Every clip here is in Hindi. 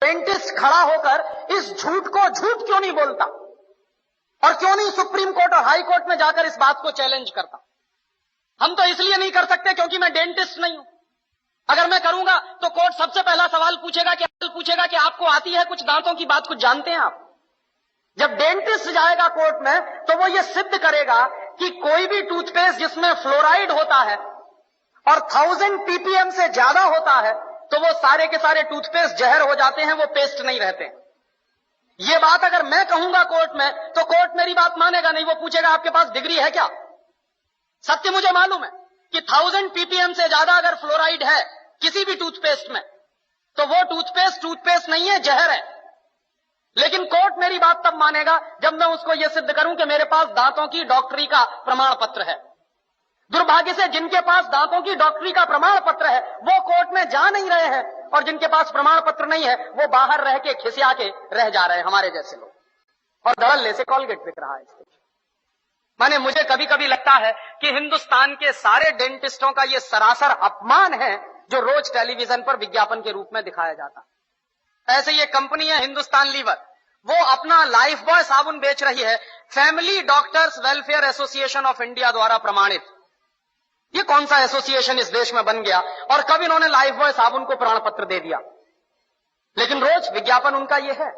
डेंटिस्ट खड़ा होकर इस झूठ को झूठ क्यों नहीं बोलता और क्यों नहीं सुप्रीम कोर्ट और हाई कोर्ट में जाकर इस बात को चैलेंज करता? हम तो इसलिए नहीं कर सकते क्योंकि मैं डेंटिस्ट नहीं हूं। अगर मैं करूंगा तो कोर्ट सबसे पहला सवाल पूछेगा कि आपको आती है कुछ दांतों की बात, कुछ जानते हैं आप? जब डेंटिस्ट जाएगा कोर्ट में तो वो ये सिद्ध करेगा कि कोई भी टूथपेस्ट जिसमें फ्लोराइड होता है और 1000 ppm से ज्यादा होता है तो वो सारे के सारे टूथपेस्ट जहर हो जाते हैं, वो पेस्ट नहीं रहते। ये बात अगर मैं कहूंगा कोर्ट में तो कोर्ट मेरी बात मानेगा नहीं, वो पूछेगा आपके पास डिग्री है क्या? सत्य मुझे मालूम है कि 1000 ppm से ज्यादा अगर फ्लोराइड है किसी भी टूथपेस्ट में तो वो टूथपेस्ट नहीं है, जहर है। लेकिन कोर्ट मेरी बात तब मानेगा जब मैं उसको यह सिद्ध करूं कि मेरे पास दांतों की डॉक्टरी का प्रमाण पत्र है। दुर्भाग्य से जिनके पास दांतों की डॉक्टरी का प्रमाण पत्र है वो कोर्ट में जा नहीं रहे हैं, और जिनके पास प्रमाण पत्र नहीं है वो बाहर रह के खिसिया के रह जा रहे हैं, हमारे जैसे लोग। और धड़ल्ले से कॉलगेट बिक रहा है। माने मुझे कभी कभी लगता है कि हिंदुस्तान के सारे डेंटिस्टों का यह सरासर अपमान है जो रोज टेलीविजन पर विज्ञापन के रूप में दिखाया जाता। ऐसे ये कंपनी है हिंदुस्तान लीवर, वो अपना लाइफ बॉय साबुन बेच रही है, family doctors welfare association of India द्वारा प्रमाणित। ये कौन सा एसोसिएशन इस देश में बन गया और कब इन्होंने लाइफ बॉय साबुन को प्रमाण पत्र दे दिया? लेकिन रोज विज्ञापन उनका ये है,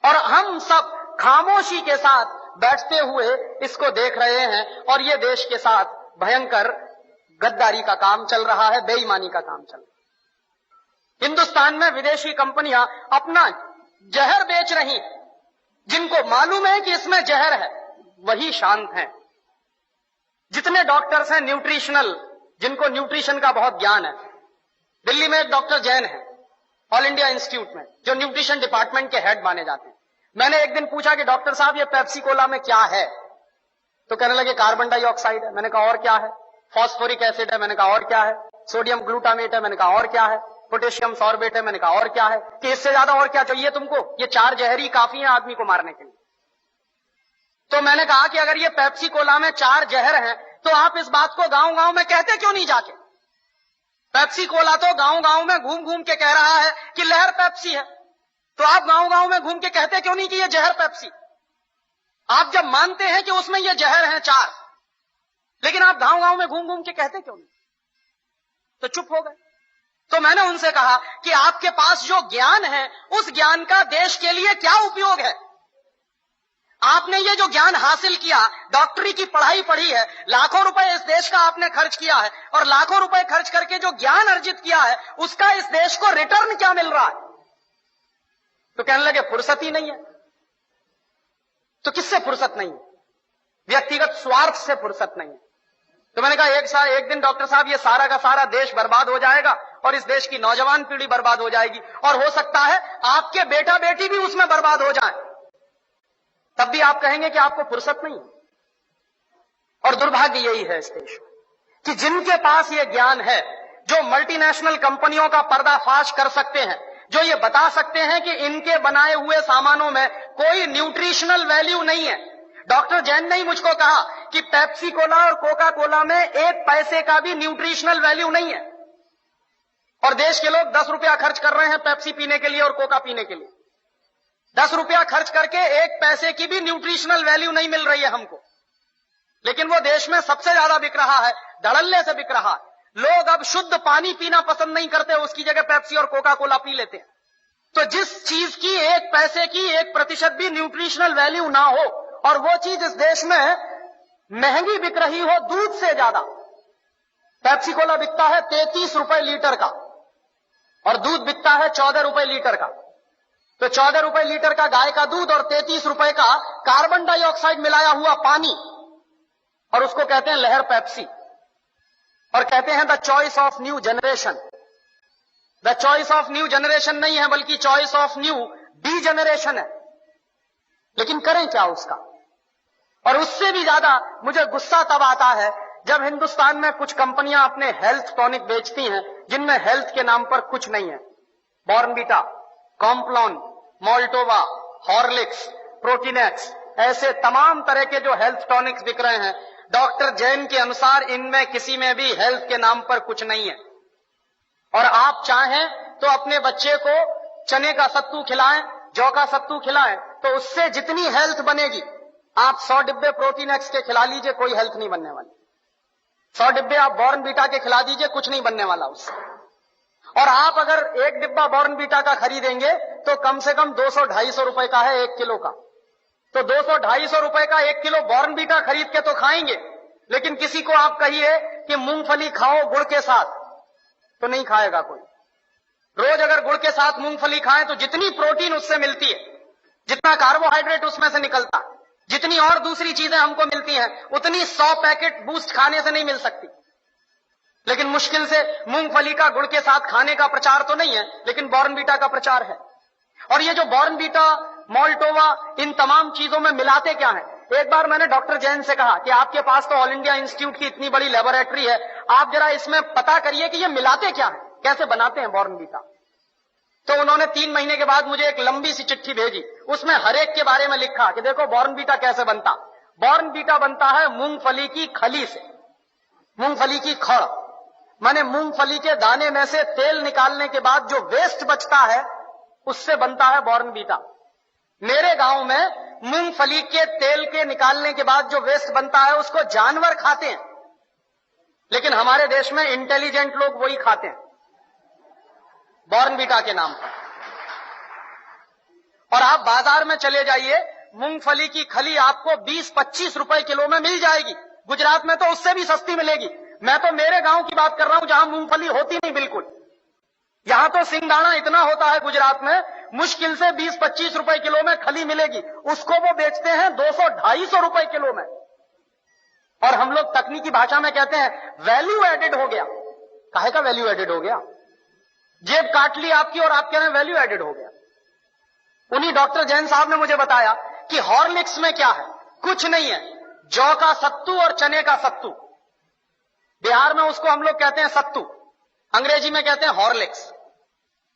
और हम सब खामोशी के साथ बैठते हुए इसको देख रहे हैं। और ये देश के साथ भयंकर गद्दारी का काम चल रहा है, बेईमानी का काम चल रहा है। हिंदुस्तान में विदेशी कंपनियां अपना जहर बेच रही, जिनको मालूम है कि इसमें जहर है वही शांत हैं। जितने डॉक्टर्स हैं न्यूट्रिशनल, जिनको न्यूट्रिशन का बहुत ज्ञान है, दिल्ली में एक डॉक्टर जैन है ऑल इंडिया इंस्टीट्यूट में, जो न्यूट्रिशन डिपार्टमेंट के हेड माने जाते हैं। मैंने एक दिन पूछा कि डॉक्टर साहब ये पेप्सी कोला में क्या है? तो कहने लगे कार्बन डाइऑक्साइड है। मैंने कहा और क्या है? फॉस्फोरिक एसिड है। मैंने कहा और क्या है? सोडियम ग्लूटामेट है। मैंने कहा और क्या है? पोटेशियम सॉर्बेट है। मैंने कहा और क्या है? कि इससे ज्यादा और क्या चाहिए तुमको? ये 4 जहरी काफी है आदमी को मारने के लिए। तो मैंने कहा कि अगर ये पेप्सी कोला में 4 जहर हैं तो आप इस बात को गांव गांव में कहते क्यों नहीं जाके? पेप्सी कोला तो गांव गांव में घूम घूम के कह रहा है कि लहर पेप्सी है, तो आप गांव गांव में घूम के कहते क्यों नहीं कि ये जहर पेप्सी? आप जब मानते हैं कि उसमें ये जहर हैं 4, लेकिन आप गांव गांव में घूम घूम के कहते क्यों नहीं? तो चुप हो गए। तो मैंने उनसे कहा कि आपके पास जो ज्ञान है उस ज्ञान का देश के लिए क्या उपयोग है? आपने ये जो ज्ञान हासिल किया, डॉक्टरी की पढ़ाई पढ़ी है, लाखों रुपए इस देश का आपने खर्च किया है, और लाखों रुपए खर्च करके जो ज्ञान अर्जित किया है उसका इस देश को रिटर्न क्या मिल रहा है? तो कहने लगे फुर्सत ही नहीं है। तो किससे फुर्सत नहीं है? व्यक्तिगत स्वार्थ से फुर्सत नहीं है। तो मैंने कहा एक दिन डॉक्टर साहब ये सारा का सारा देश बर्बाद हो जाएगा और इस देश की नौजवान पीढ़ी बर्बाद हो जाएगी, और हो सकता है आपके बेटा बेटी भी उसमें बर्बाद हो जाए, तब भी आप कहेंगे कि आपको फुर्सत नहीं है। और दुर्भाग्य यही है इस देश में कि जिनके पास ये ज्ञान है, जो मल्टीनेशनल कंपनियों का पर्दाफाश कर सकते हैं, जो ये बता सकते हैं कि इनके बनाए हुए सामानों में कोई न्यूट्रिशनल वैल्यू नहीं है। डॉक्टर जैन ने ही मुझको कहा कि पेप्सी कोला और कोका कोला में 1 पैसे का भी न्यूट्रिशनल वैल्यू नहीं है, और देश के लोग 10 रुपया खर्च कर रहे हैं पेप्सी पीने के लिए और कोका पीने के लिए। 10 रुपया खर्च करके 1 पैसे की भी न्यूट्रिशनल वैल्यू नहीं मिल रही है हमको, लेकिन वो देश में सबसे ज्यादा बिक रहा है, धड़ल्ले से बिक रहा है। लोग अब शुद्ध पानी पीना पसंद नहीं करते, उसकी जगह पेप्सी और कोका कोला पी लेते हैं। तो जिस चीज की 1 पैसे की 1% भी न्यूट्रिशनल वैल्यू ना हो, और वो चीज इस देश में महंगी बिक रही हो दूध से ज्यादा। पेप्सी कोला बिकता है 33 रुपए लीटर का और दूध बिकता है 14 रुपए लीटर का। तो 14 रुपए लीटर का गाय का दूध और 33 रुपए का कार्बन डाइऑक्साइड मिलाया हुआ पानी, और उसको कहते हैं लहर पेप्सी, और कहते हैं the choice of new generation. The choice of new generation नहीं है, बल्कि choice of new D generation है। लेकिन करें क्या उसका? और उससे भी ज्यादा मुझे गुस्सा तब आता है जब हिंदुस्तान में कुछ कंपनियां अपने हेल्थ टॉनिक बेचती हैं जिनमें हेल्थ के नाम पर कुछ नहीं है। Bournvita, Complan, Maltova, Horlicks, Protinex, ऐसे तमाम तरह के जो हेल्थ टॉनिक्स बिक रहे हैं, डॉक्टर जैन के अनुसार इनमें किसी में भी हेल्थ के नाम पर कुछ नहीं है। और आप चाहें तो अपने बच्चे को चने का सत्तू खिलाएं, जौ का सत्तू खिलाएं, तो उससे जितनी हेल्थ बनेगी, आप 100 डिब्बे प्रोटीन एक्स के खिला लीजिए, कोई हेल्थ नहीं बनने वाली। 100 डिब्बे आप बॉर्नवीटा के खिला दीजिए, कुछ नहीं बनने वाला उससे। और आप अगर एक डिब्बा बॉर्नवीटा का खरीदेंगे तो कम से कम 200-250 रुपए का है 1 किलो का। तो 200-250 रुपए का 1 किलो बॉर्नवीटा खरीद के तो खाएंगे, लेकिन किसी को आप कहिए कि मूंगफली खाओ गुड़ के साथ, तो नहीं खाएगा कोई। रोज अगर गुड़ के साथ मूंगफली खाएं तो जितनी प्रोटीन उससे मिलती है, जितना कार्बोहाइड्रेट उसमें से निकलता, जितनी और दूसरी चीजें हमको मिलती हैं, उतनी 100 पैकेट बूस्ट खाने से नहीं मिल सकती। लेकिन मुश्किल से मूंगफली का गुड़ के साथ खाने का प्रचार तो नहीं है, लेकिन बॉर्नवीटा का प्रचार है। और ये जो बॉर्नवीटा, मोल्टोवा, इन तमाम चीजों में मिलाते क्या है? एक बार मैंने डॉक्टर जैन से कहा कि आपके पास तो ऑल इंडिया इंस्टीट्यूट की इतनी बड़ी लेबोरेटरी है, आप जरा इसमें पता करिए कि ये मिलाते क्या है, कैसे बनाते हैं बॉर्नवीटा। तो उन्होंने 3 महीने के बाद मुझे एक लंबी सी चिट्ठी भेजी, उसमें हर एक के बारे में लिखा कि देखो बॉर्नवीटा कैसे बनता। बॉर्नवीटा बनता है मूंगफली की खली से, मूंगफली की खड़, माने मूंगफली के दाने में से तेल निकालने के बाद जो वेस्ट बचता है उससे बनता है बॉर्नवीटा। मेरे गांव में मूंगफली के तेल के निकालने के बाद जो वेस्ट बनता है उसको जानवर खाते हैं, लेकिन हमारे देश में इंटेलिजेंट लोग वही खाते हैं बॉर्नवीटा के नाम पर। और आप बाजार में चले जाइए, मूंगफली की खली आपको 20-25 रुपए किलो में मिल जाएगी। गुजरात में तो उससे भी सस्ती मिलेगी। मैं तो मेरे गांव की बात कर रहा हूं जहां मूंगफली होती नहीं बिल्कुल। यहां तो सिंगदाना इतना होता है गुजरात में, मुश्किल से 20-25 रुपए किलो में खली मिलेगी, उसको वो बेचते हैं 200-250 रुपए किलो में। और हम लोग तकनीकी भाषा में कहते हैं वैल्यू एडेड हो गया। काहे का वैल्यू एडेड हो गया? जेब काट ली आपकी और आप कह रहे हैं वैल्यू एडेड हो गया। उन्हीं डॉक्टर जैन साहब ने मुझे बताया कि हॉर्लिक्स में क्या है, कुछ नहीं है, जौ का सत्तू और चने का सत्तू। बिहार में उसको हम लोग कहते हैं सत्तू, अंग्रेजी में कहते हैं हॉर्लिक्स।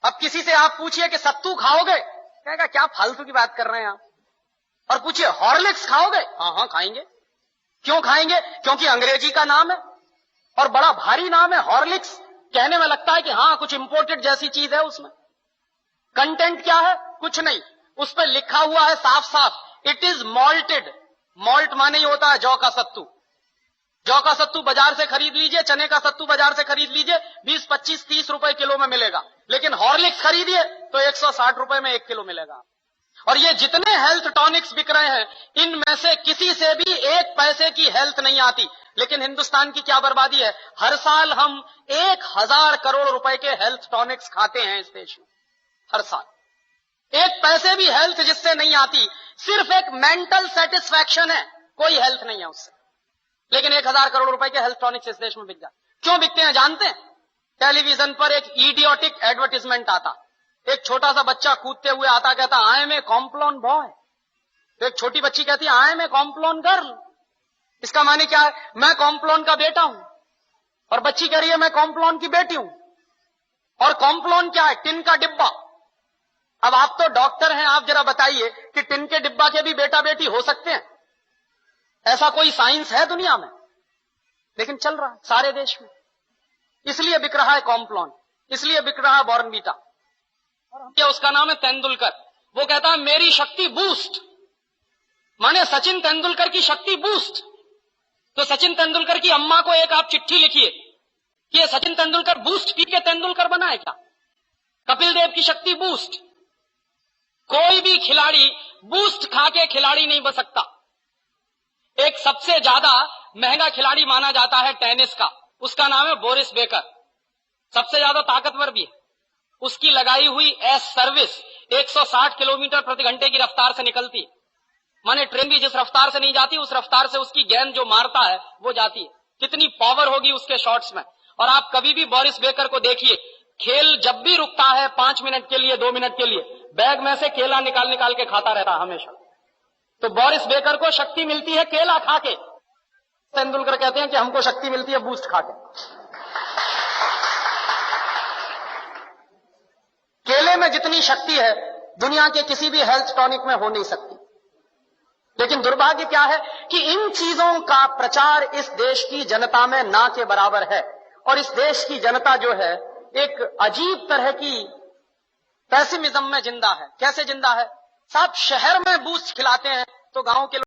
अब किसी से आप पूछिए कि सत्तू खाओगे, कहेगा क्या फालतू की बात कर रहे हैं आप। और पूछिए हॉर्लिक्स खाओगे, हाँ खाएंगे। क्यों खाएंगे? क्योंकि अंग्रेजी का नाम है और बड़ा भारी नाम है हॉर्लिक्स। कहने में लगता है कि हाँ कुछ इंपोर्टेड जैसी चीज है। उसमें कंटेंट क्या है? कुछ नहीं। उस पर लिखा हुआ है साफ साफ, इट इज मॉल्टेड। मॉल्ट माने ही होता है जौ का सत्तू। जौ का सत्तू बाजार से खरीद लीजिए, चने का सत्तू बाजार से खरीद लीजिए, 20-25-30 रुपए किलो में मिलेगा। लेकिन हॉर्लिक्स खरीदिए तो 160 रुपए में 1 किलो मिलेगा। और ये जितने हेल्थ टॉनिक्स बिक रहे हैं, इनमें से किसी से भी 1 पैसे की हेल्थ नहीं आती। लेकिन हिंदुस्तान की क्या बर्बादी है, हर साल हम 1000 करोड़ रुपए के हेल्थ टॉनिक्स खाते हैं इस देश में। हर साल 1 पैसे भी हेल्थ जिससे नहीं आती, सिर्फ एक मेंटल सेटिस्फैक्शन है, कोई हेल्थ नहीं है उससे। लेकिन 1000 करोड़ रुपए के हेल्थ टॉनिक्स इस देश में बिक जाते। क्यों बिकते हैं जानते हैं? टेलीविजन पर एक इडियोटिक एडवर्टाइजमेंट आता, एक छोटा सा बच्चा कूदते हुए आता, कहता I am a Complan boy. तो एक छोटी बच्ची कहती है I am a Complan girl. इसका माने क्या है? मैं कॉम्प्लॉन का बेटा हूं। और बच्ची कह रही है मैं कॉम्प्लॉन की बेटी हूं। और कॉम्प्लॉन क्या है? टिन का डिब्बा। अब आप तो डॉक्टर हैं, आप जरा बताइए कि टिन के डिब्बा के भी बेटा बेटी हो सकते हैं? ऐसा कोई साइंस है दुनिया में? लेकिन चल रहा है सारे देश में। इसलिए बिक रहा है कॉम्प्लॉन, इसलिए बिक रहा है बॉर्नवीटा। और उसका नाम है तेंदुलकर। वो कहता है मेरी शक्ति बूस्ट, माने सचिन तेंदुलकर की शक्ति बूस्ट। तो सचिन तेंदुलकर की अम्मा को एक आप चिट्ठी लिखिए कि ये सचिन तेंदुलकर बूस्ट पी के तेंदुलकर बना है क्या? कपिल देव की शक्ति बूस्ट। कोई भी खिलाड़ी बूस्ट खा के खिलाड़ी नहीं बन सकता। एक सबसे ज्यादा महंगा खिलाड़ी माना जाता है टेनिस का, उसका नाम है बोरिस बेकर। सबसे ज्यादा ताकतवर भी है। उसकी लगाई हुई एस सर्विस 160 किलोमीटर प्रति घंटे की रफ्तार से निकलती है। माने ट्रेन भी जिस रफ्तार से नहीं जाती, उस रफ्तार से उसकी गेंद जो मारता है वो जाती है। कितनी पावर होगी उसके शॉट्स में। और आप कभी भी बोरिस बेकर को देखिए, खेल जब भी रुकता है 5 मिनट के लिए, 2 मिनट के लिए, बैग में से केला निकाल निकाल के खाता रहता है हमेशा। तो बोरिस बेकर को शक्ति मिलती है केला खा के। तेंदुलकर कहते हैं कि हमको शक्ति मिलती है बूस्ट खा के। केले में जितनी शक्ति है दुनिया के किसी भी हेल्थ टॉनिक में हो नहीं सकती। लेकिन दुर्भाग्य क्या है कि इन चीजों का प्रचार इस देश की जनता में ना के बराबर है। और इस देश की जनता जो है एक अजीब तरह की पेसिमिज्म में जिंदा है। कैसे जिंदा है साहब? शहर में बूस्ट खिलाते हैं तो गांव के